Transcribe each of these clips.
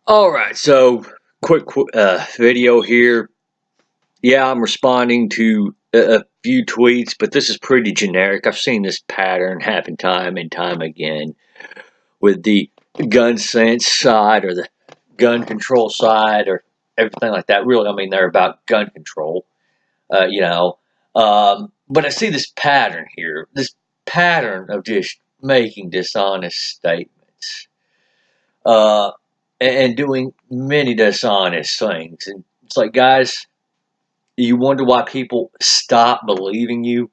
All right, so quick video here. Yeah, I'm responding to a few tweets, but this is pretty generic. I've seen this pattern happen time and time again with the gun sense side or the gun control side or everything like that. Really, I mean, they're about gun control, you know. But I see this pattern here, this pattern of just making dishonest statements. Uh, and doing many dishonest things. And it's like, guys, you wonder why people stop believing you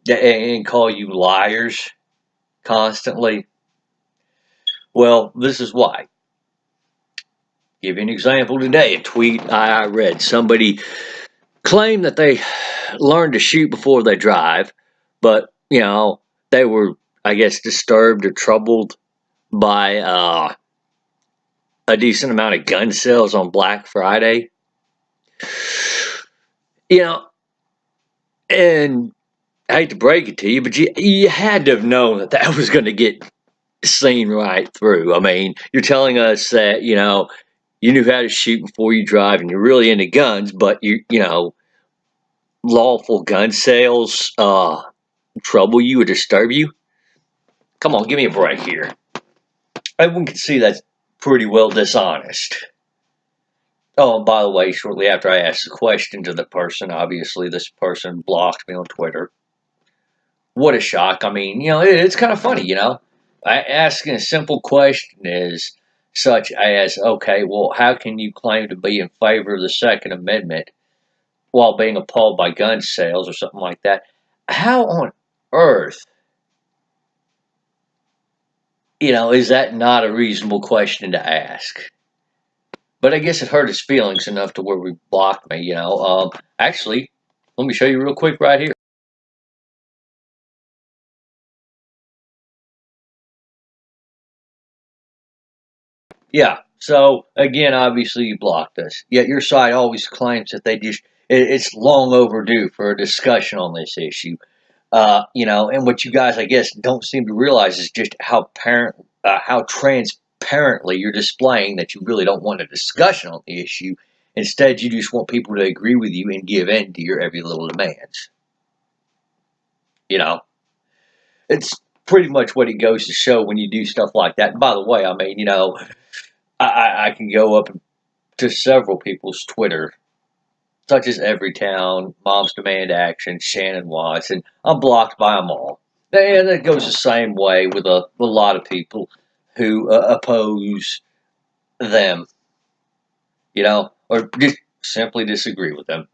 and call you liars constantly. Well, this is why. Give you an example today. A tweet I read. Somebody claimed that they learned to shoot before they drive, but they were, I guess, disturbed or troubled by a decent amount of gun sales on Black Friday. You know, and I hate to break it to you, but you had to have known that was going to get seen right through. I mean, you're telling us that, you knew how to shoot before you drive and you're really into guns, but lawful gun sales trouble you or disturb you? Come on, give me a break here. Everyone can see that's pretty well dishonest. Oh, and by the way, shortly after I asked the question to the person, obviously this person blocked me on Twitter. What a shock. I mean, it's kind of funny, Asking a simple question is such as, okay, well, how can you claim to be in favor of the Second Amendment while being appalled by gun sales or something like that? How on earth, is that not a reasonable question to ask? But I guess it hurt his feelings enough to where he blocked me, Actually, let me show you real quick right here. Yeah. So again, obviously you blocked us. Yet your side always claims that it's long overdue for a discussion on this issue. And what you guys, I guess, don't seem to realize is just how transparently you're displaying that you really don't want a discussion on the issue. Instead, you just want people to agree with you and give in to your every little demands. You know, it's pretty much what it goes to show when you do stuff like that. And by the way, I mean, I can go up to several people's Twitter, such as Everytown, Moms Demand Action, Shannon Watts, and I'm blocked by them all. And it goes the same way with a lot of people who oppose them, or just simply disagree with them,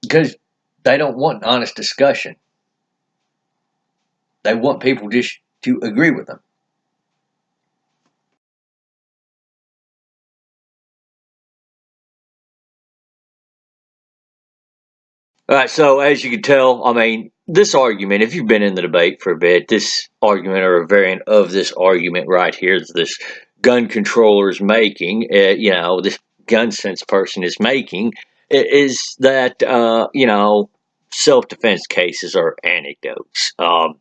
because they don't want an honest discussion. They want people just to agree with them. All right, so as you can tell, I mean, this argument, if you've been in the debate for a bit, this argument or a variant of this argument right here, this gun controller is making, this gun sense person is making, is that, self-defense cases are anecdotes. Now,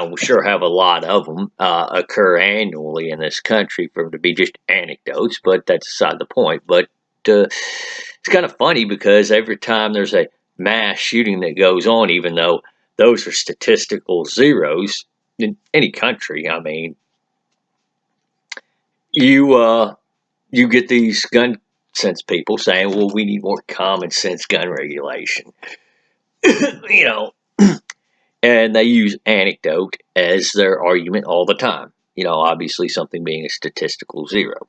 we sure have a lot of them occur annually in this country for them to be just anecdotes, but that's aside the point. But it's kind of funny because every time there's a mass shooting that goes on, even though those are statistical zeros in any country, I mean, you get these gun sense people saying, "Well, we need more common sense gun regulation," you know, and they use anecdote as their argument all the time. Obviously something being a statistical zero.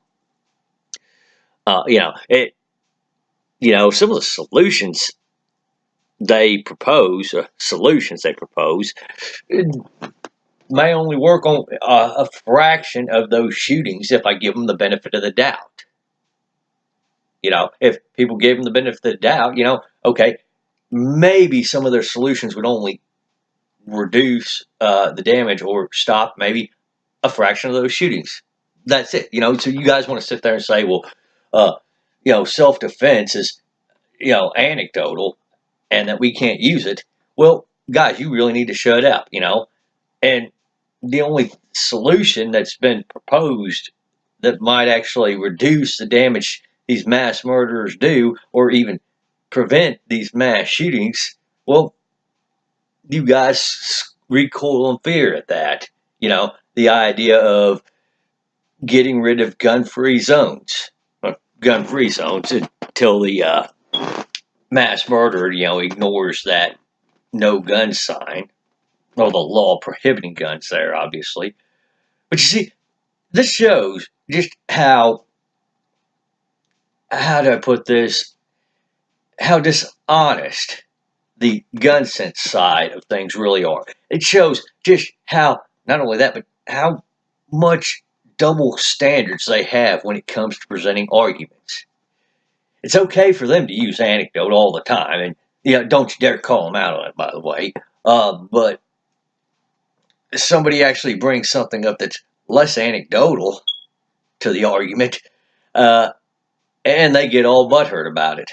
Some of the solutions they propose may only work on a fraction of those shootings if I give them the benefit of the doubt. If people gave them the benefit of the doubt, okay, maybe some of their solutions would only reduce the damage or stop maybe a fraction of those shootings. That's it. So you guys want to sit there and say, well, self-defense is, anecdotal and that we can't use it. Well, guys, you really need to shut up, and the only solution that's been proposed that might actually reduce the damage these mass murderers do, or even prevent these mass shootings, well, you guys recoil in fear at that. You know, the idea of getting rid of gun-free zones, gun-free zones until the mass murderer, ignores that no gun sign, or the law prohibiting guns there, obviously. But you see, this shows just how do I put this, how dishonest the gun sense side of things really are. It shows just how, not only that, but how much double standards they have when it comes to presenting arguments. It's okay for them to use anecdote all the time, and don't you dare call them out on it, by the way. But somebody actually brings something up that's less anecdotal to the argument, and they get all butthurt about it.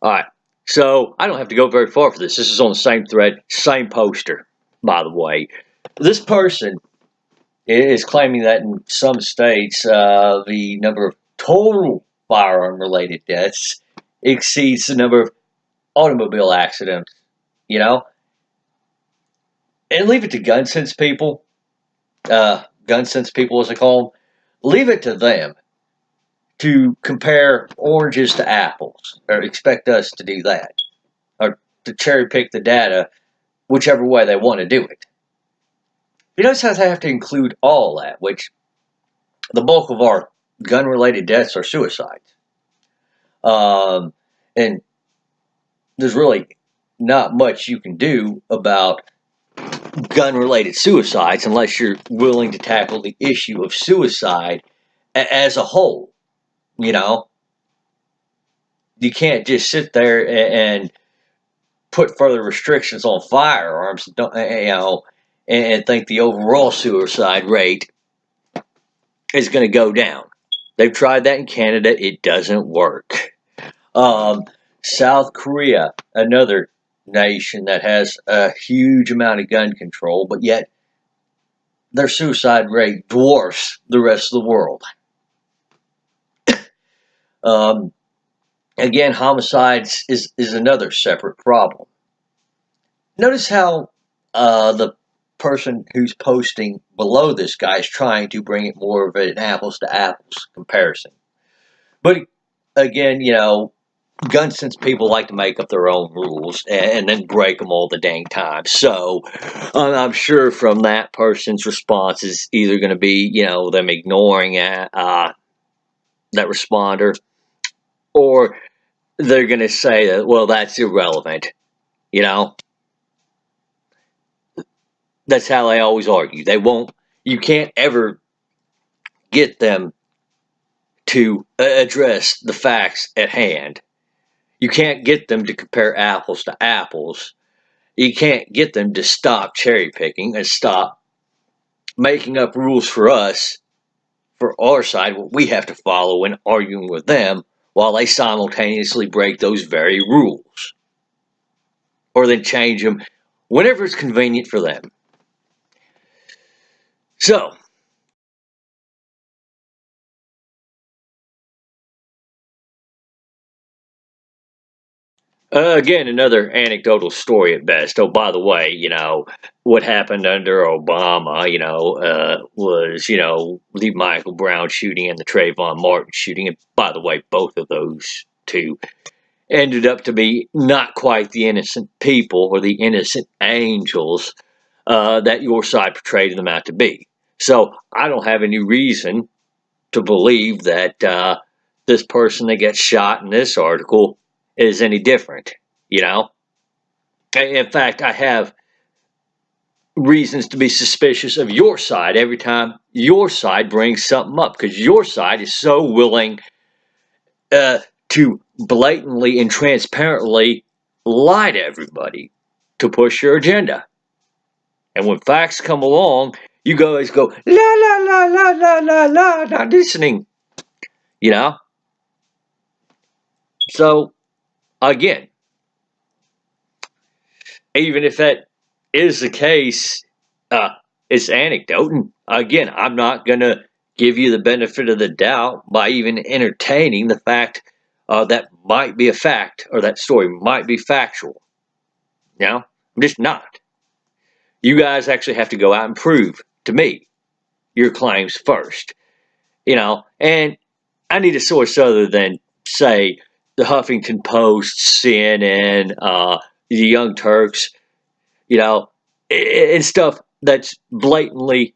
All right. So I don't have to go very far for this. This is on the same thread, same poster, by the way. This person is claiming that in some states, the number of total firearm related deaths exceeds the number of automobile accidents, you know? And leave it to gun sense people as they call them, leave it to them to compare oranges to apples, or expect us to do that, or to cherry pick the data whichever way they want to do it. You notice how they have to include all that, which the bulk of our gun-related deaths are suicides. And there's really not much you can do about gun-related suicides unless you're willing to tackle the issue of suicide as a whole. You know, you can't just sit there and put further restrictions on firearms, and think the overall suicide rate is going to go down. They've tried that in Canada. It doesn't work. Um, South Korea, another nation that has a huge amount of gun control, but yet their suicide rate dwarfs the rest of the world. Um, Again, homicides is another separate problem. Notice how the person who's posting below this guy is trying to bring it more of an apples to apples comparison. But again, gun sense people like to make up their own rules and then break them all the dang time. So I'm sure from that person's response is either going to be, them ignoring that responder, or they're going to say that, well, that's irrelevant. You know, that's how they always argue. You can't ever get them to address the facts at hand. You can't get them to compare apples to apples. You can't get them to stop cherry picking and stop making up rules for us, for our side, what we have to follow when arguing with them, while they simultaneously break those very rules. Or then change them whenever it's convenient for them. So, again, another anecdotal story at best. Oh, by the way, what happened under Obama, was, the Michael Brown shooting and the Trayvon Martin shooting. And by the way, both of those two ended up to be not quite the innocent people or the innocent angels that your side portrayed them out to be. So I don't have any reason to believe that this person that gets shot in this article is any different, you know? In fact, I have reasons to be suspicious of your side every time your side brings something up, because your side is so willing to blatantly and transparently lie to everybody to push your agenda. And when facts come along, you guys go, la, la, la, la, la, la, la, not listening, you know? So, again, even if that is the case, uh, it's anecdote. Again, I'm not going to give you the benefit of the doubt by even entertaining the fact that might be a fact or that story might be factual. I'm just not. You guys actually have to go out and prove to me your claims first. And I need a source other than, say, the Huffington Post, CNN, the Young Turks, and stuff that's blatantly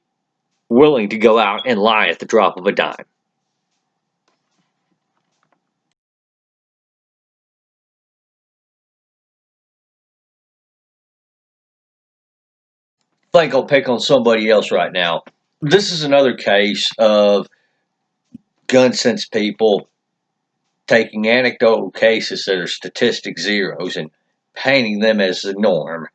willing to go out and lie at the drop of a dime. I think I'll pick on somebody else right now. This is another case of gun sense people taking anecdotal cases that are statistic zeros and painting them as the norm,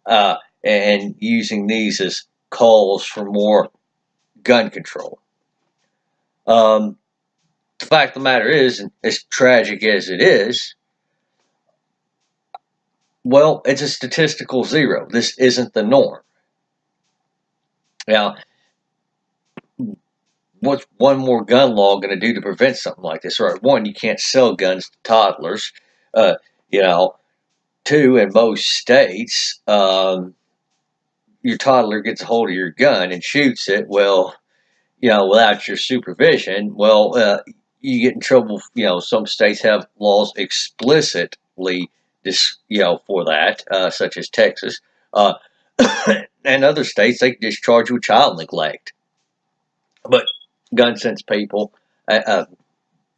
and using these as calls for more gun control. The fact of the matter is, and as tragic as it is, well, it's a statistical zero. This isn't the norm. Now, what's one more gun law going to do to prevent something like this? Right, one, you can't sell guns to toddlers. Uh, you know, two, in most states, your toddler gets a hold of your gun and shoots it. Well, without your supervision, you get in trouble. Some states have laws explicitly, for that, such as Texas, uh, and other states they can just charge you with child neglect. But gun sense people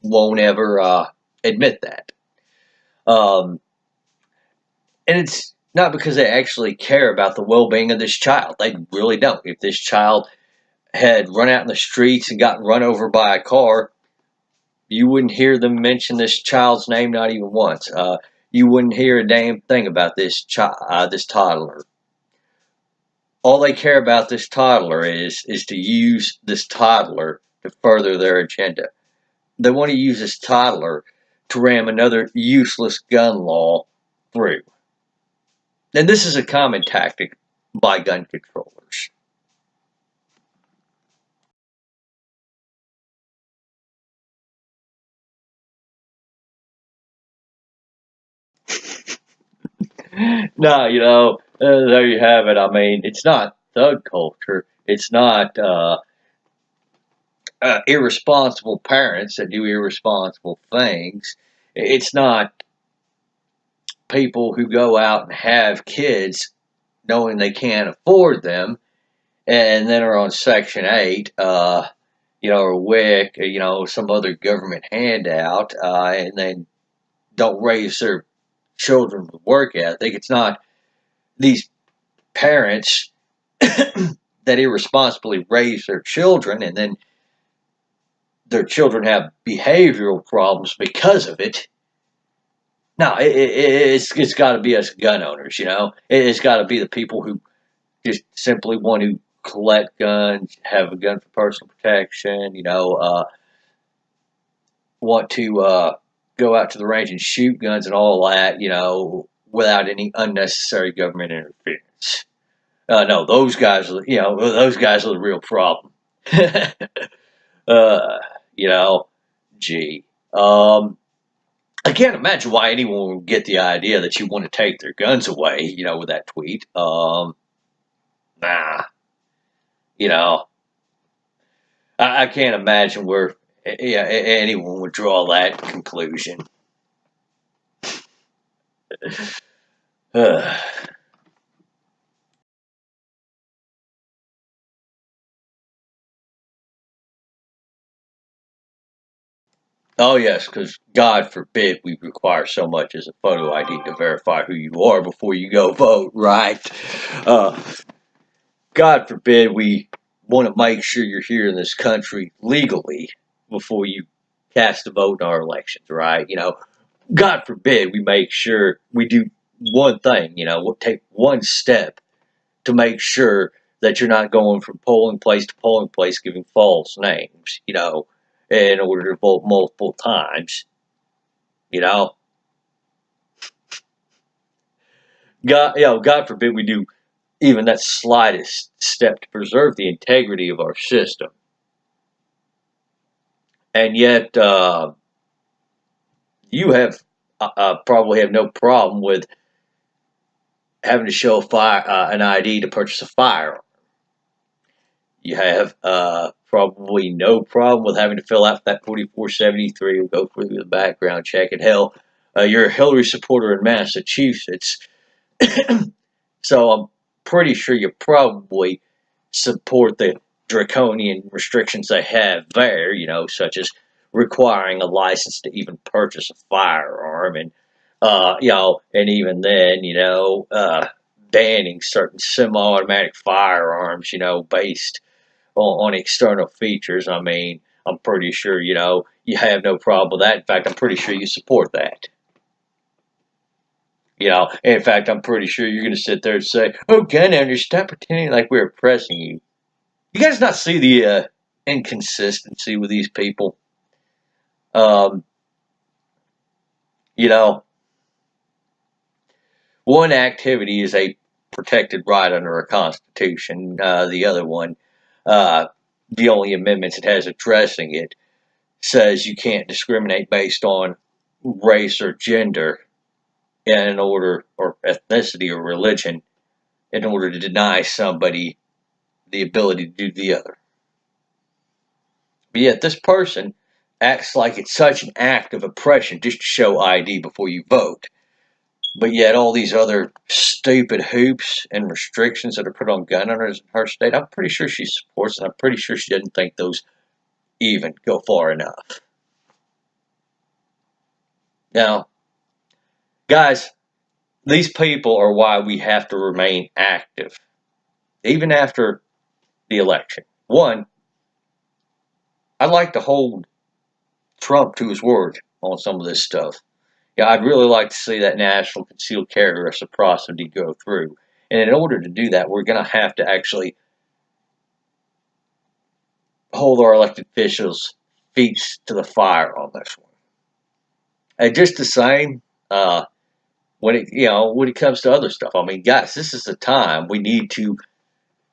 won't ever admit that, um, and it's not because they actually care about the well-being of this child. They really don't. If this child had run out in the streets and gotten run over by a car, you wouldn't hear them mention this child's name, not even once. You wouldn't hear a damn thing about this toddler. All they care about this toddler is to use this toddler to further their agenda. They want to use this toddler to ram another useless gun law through. And this is a common tactic by gun controllers. No, there you have it. I mean, it's not thug culture. It's not irresponsible parents that do irresponsible things. It's not people who go out and have kids knowing they can't afford them and then are on Section 8, or WIC, some other government handout, and then don't raise their children with work ethic. It's not these parents that irresponsibly raise their children and then their children have behavioral problems because of it. No, it's got to be us gun owners, It's got to be the people who just simply want to collect guns, have a gun for personal protection, want to go out to the range and shoot guns and all that, without any unnecessary government interference. No, those guys are, those guys are the real problem. uh, you know, gee. I can't imagine why anyone would get the idea that you want to take their guns away, with that tweet. Nah, you know, I can't imagine where anyone would draw that conclusion. Oh, yes, because God forbid we require so much as a photo ID to verify who you are before you go vote, right? Uh, God forbid we want to make sure you're here in this country legally before you cast a vote in our elections, right? God forbid we make sure we do one thing, we'll take one step to make sure that you're not going from polling place to polling place giving false names, in order to vote multiple times. You know, God forbid we do even that slightest step to preserve the integrity of our system. And yet, you have probably have no problem with having to show an ID to purchase a firearm. You have probably no problem with having to fill out that 4473 or go through the background check. And hell, you're a Hillary supporter in Massachusetts, so I'm pretty sure you probably support the draconian restrictions they have there, such as requiring a license to even purchase a firearm, and and even then, banning certain semi-automatic firearms, based on external features. I mean, I'm pretty sure, you have no problem with that. In fact, I'm pretty sure you support that. In fact, I'm pretty sure you're going to sit there and say, "Oh, gun owners, stop pretending like we're oppressing you." You guys not see the inconsistency with these people? Um, you know, one activity is a protected right under a constitution. The other one, uh, the only amendments it has addressing it, says you can't discriminate based on race or gender in order, or ethnicity or religion, in order to deny somebody the ability to do the other. But yet this person acts like it's such an act of oppression just to show ID before you vote. But yet all these other stupid hoops and restrictions that are put on gun owners in her state, I'm pretty sure she supports, and I'm pretty sure she doesn't think those even go far enough. Now, guys, these people are why we have to remain active, even after the election. One, I'd like to hold Trump to his word on some of this stuff. Yeah, I'd really like to see that national concealed carry reciprocity go through. And in order to do that, we're going to have to actually hold our elected officials' feet to the fire on this one. And just the same, when it comes to other stuff, I mean, guys, this is the time we need to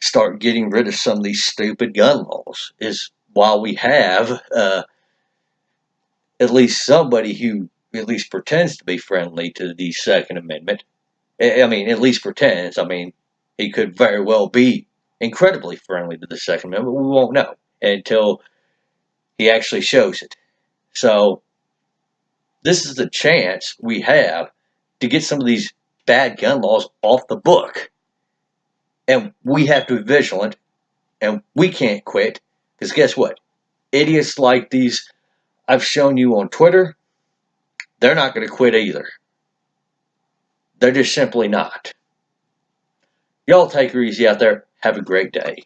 start getting rid of some of these stupid gun laws. Is while we have at least somebody who at least pretends to be friendly to the Second Amendment. I mean, at least pretends. I mean, he could very well be incredibly friendly to the Second Amendment. We won't know until he actually shows it. So this is the chance we have to get some of these bad gun laws off the book. And we have to be vigilant, and we can't quit, because guess what? Idiots like these I've shown you on Twitter, they're not going to quit either. They're just simply not. Y'all take her easy out there. Have a great day.